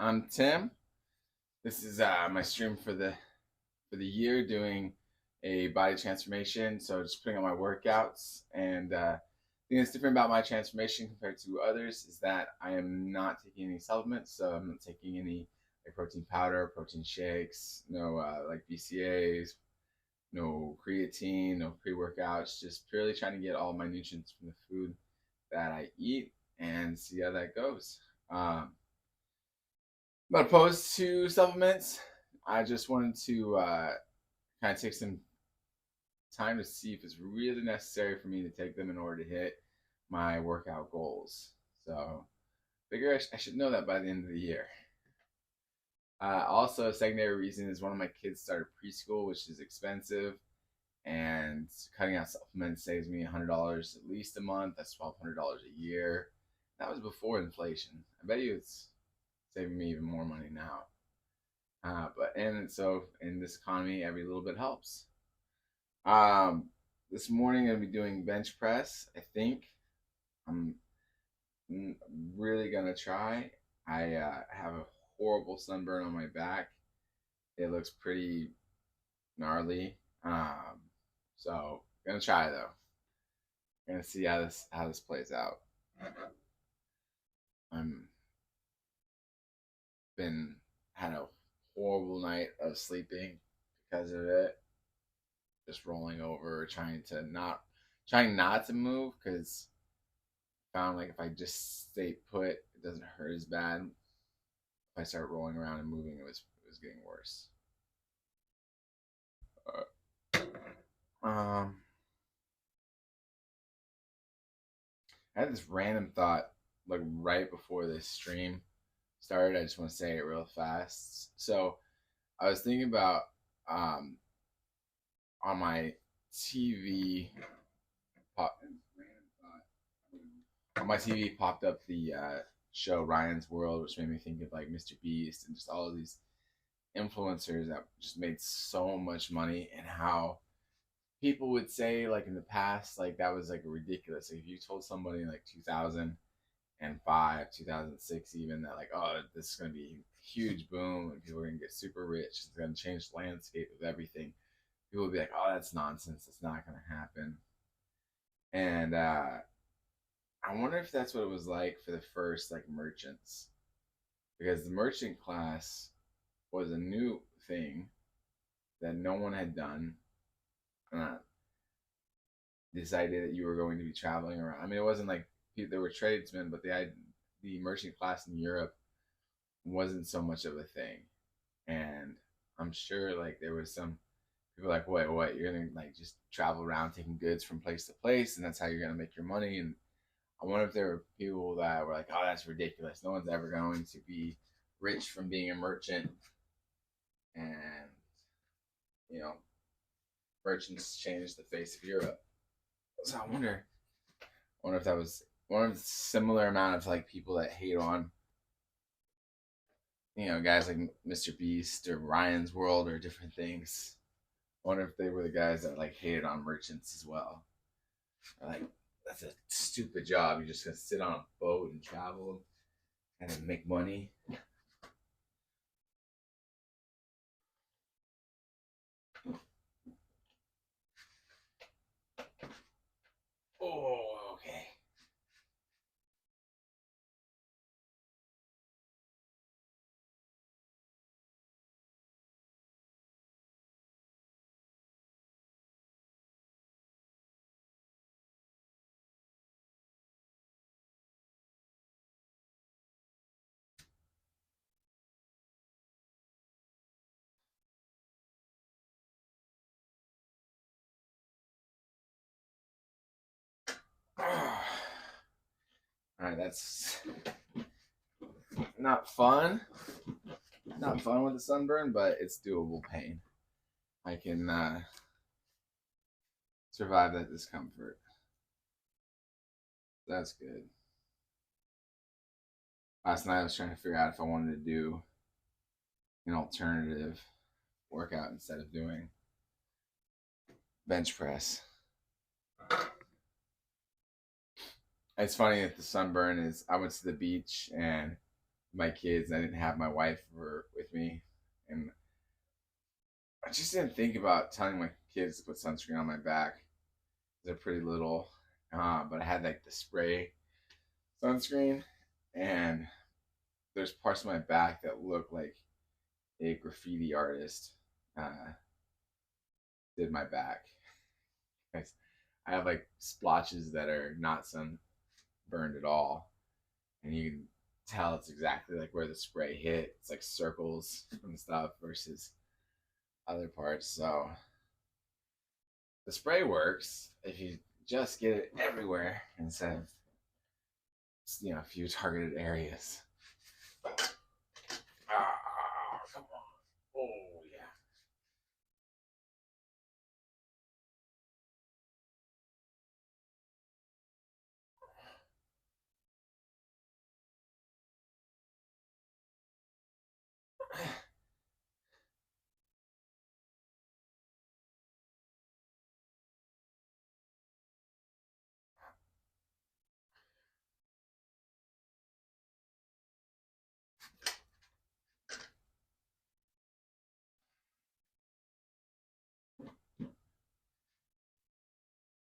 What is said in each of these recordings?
I'm Tim. This is my stream for the year, doing a body transformation. So just putting on my workouts, and the thing that's different about my transformation compared to others is that I am not taking any supplements. So I'm not taking any like protein powder, protein shakes, no like BCAAs, no creatine, no pre-workouts. Just purely trying to get all my nutrients from the food that I eat and see how that goes. I'm not opposed to supplements. I just wanted to kind of take some time to see if it's really necessary for me to take them in order to hit my workout goals. So, figure I should know that by the end of the year. Also, a secondary reason is one of my kids started preschool, which is expensive, and cutting out supplements saves me $100 at least a month. That's $1,200 a year. That was before inflation. I bet you it's saving me even more money now. So in this economy, every little bit helps. Um, this morning I'm gonna be doing bench press. I think I'm really gonna try. I have a horrible sunburn on my back. It looks pretty gnarly. So gonna try though. Gonna see how this plays out. I'm been had a horrible night of sleeping because of it. Just rolling over, trying not to move, because I found like if I just stay put, it doesn't hurt as bad. If I start rolling around and moving, it was getting worse. Um, I had this random thought like right before this stream started. I just want to say it real fast. So I was thinking about um on my TV pop on my TV popped up the show Ryan's World, which made me think of like Mr. Beast and just all of these influencers that just made so much money, and how people would say like in the past like that was like ridiculous. Like if you told somebody in like 2005, 2006 even, that like, oh, this is going to be a huge boom and people are going to get super rich, it's going to change the landscape of everything, people would be like, oh, that's nonsense, it's not going to happen. And I wonder if that's what it was like for the first like merchants, because the merchant class was a new thing that no one had done. Uh, this idea that you were going to be traveling around. I mean, it wasn't like there were tradesmen, but the merchant class in Europe wasn't so much of a thing. And I'm sure like there was some people like, wait, what? You're gonna like just travel around taking goods from place to place, and that's how you're gonna make your money? And I wonder if there were people that were like, oh, that's ridiculous. No one's ever going to be rich from being a merchant. And you know, merchants changed the face of Europe. So I wonder if that was one of the similar amount of like people that hate on, guys like Mr. Beast or Ryan's World or different things. I wonder if they were the guys that like hated on merchants as well. Like, that's a stupid job. You're just gonna sit on a boat and travel and then make money. Oh, okay. All right, that's not fun. Not fun with the sunburn, but it's doable pain. I can survive that discomfort. That's good. Last night I was trying to figure out if I wanted to do an alternative workout instead of doing bench press. It's funny that the sunburn is. I went to the beach and my kids. I didn't have my wife with me, and I just didn't think about telling my kids to put sunscreen on my back. They're pretty little, but I had like the spray sunscreen, and there's parts of my back that look like a graffiti artist uh, did my back. I have like splotches that are not sunburned at all, and you can tell it's exactly like where the spray hit. It's like circles and stuff versus other parts. So the spray works if you just get it everywhere instead of a few targeted areas. Ah, come on. Oh yeah.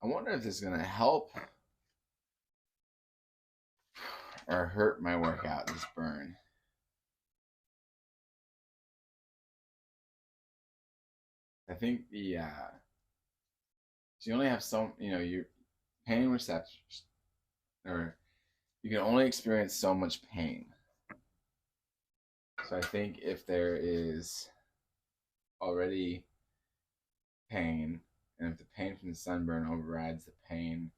I wonder if this is gonna help or hurt my workout. This burn. I think so you only have your pain receptors, or you can only experience so much pain. So I think if there is already pain, and if the pain from the sunburn overrides the pain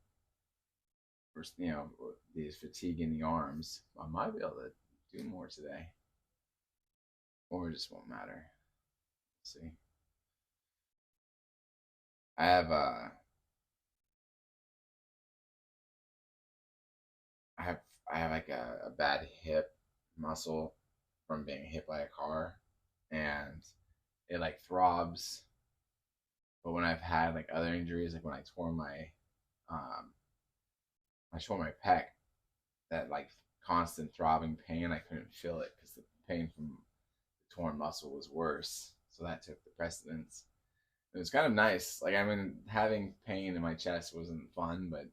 for the fatigue in the arms, I might be able to do more today, or it just won't matter. Let's see. I have I have I have like a bad hip muscle from being hit by a car, and it like throbs. But when I've had like other injuries, like when um I tore my pec, that like constant throbbing pain, I couldn't feel it because the pain from the torn muscle was worse. So that took the precedence. It was kind of nice. Like, I mean, having pain in my chest wasn't fun, but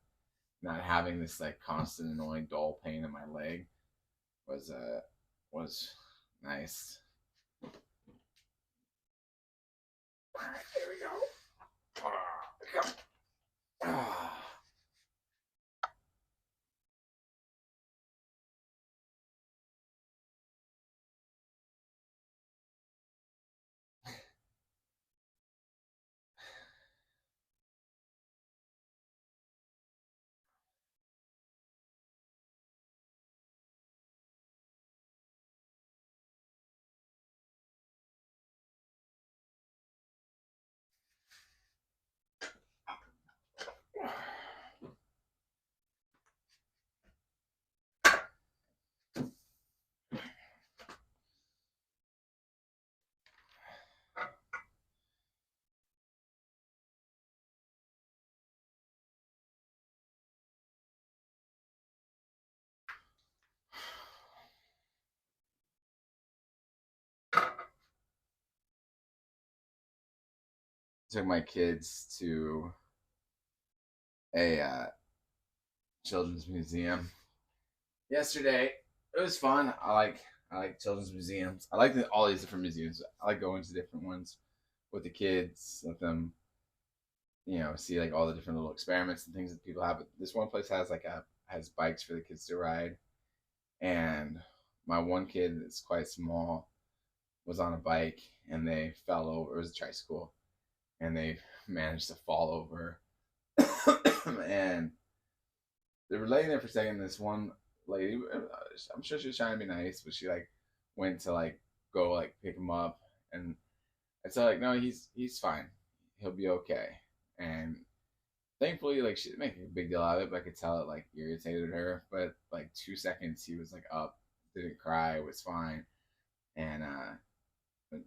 not having this like constant annoying dull pain in my leg was nice. All right, there we go. Took my kids to a children's museum yesterday. It was fun. I like children's museums. I like all these different museums. I like going to different ones with the kids. Let them see like all the different little experiments and things that people have. But this one place has bikes for the kids to ride, and my one kid that's quite small was on a bike and they fell over. It was a tricycle, and they managed to fall over, and they were laying there for a second. This one lady, I'm sure she was trying to be nice, but she like went to like go like pick him up, and I said like, no, he's fine, he'll be okay. And thankfully, like, she didn't make a big deal out of it, but I could tell it like irritated her. But like 2 seconds, he was like up, didn't cry, was fine, and it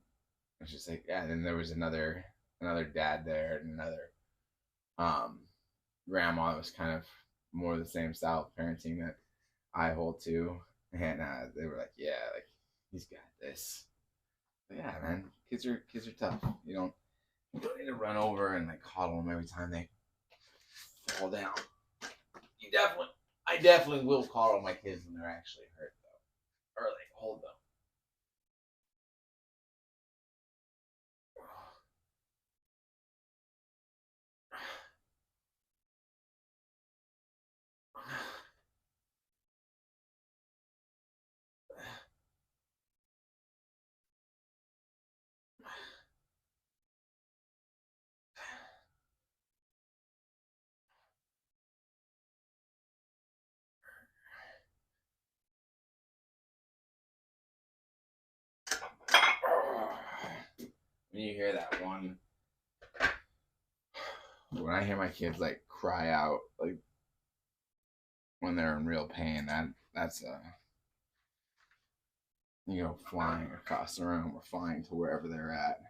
was just like, yeah. Then there was another dad there, and another um grandma that was kind of more the same style of parenting that I hold to, And they were like, "Yeah, like he's got this." But yeah, man, kids are tough. You don't need to run over and like coddle them every time they fall down. You definitely, I definitely will coddle my kids when they're actually hurt though, or like hold them. When you hear that one, when I hear my kids like cry out like when they're in real pain, that's flying across the room or flying to wherever they're at.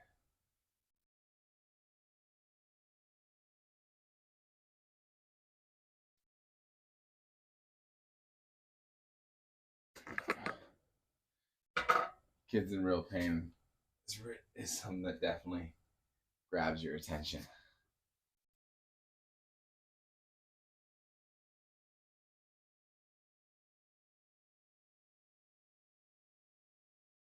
Kids in real pain is something that definitely grabs your attention.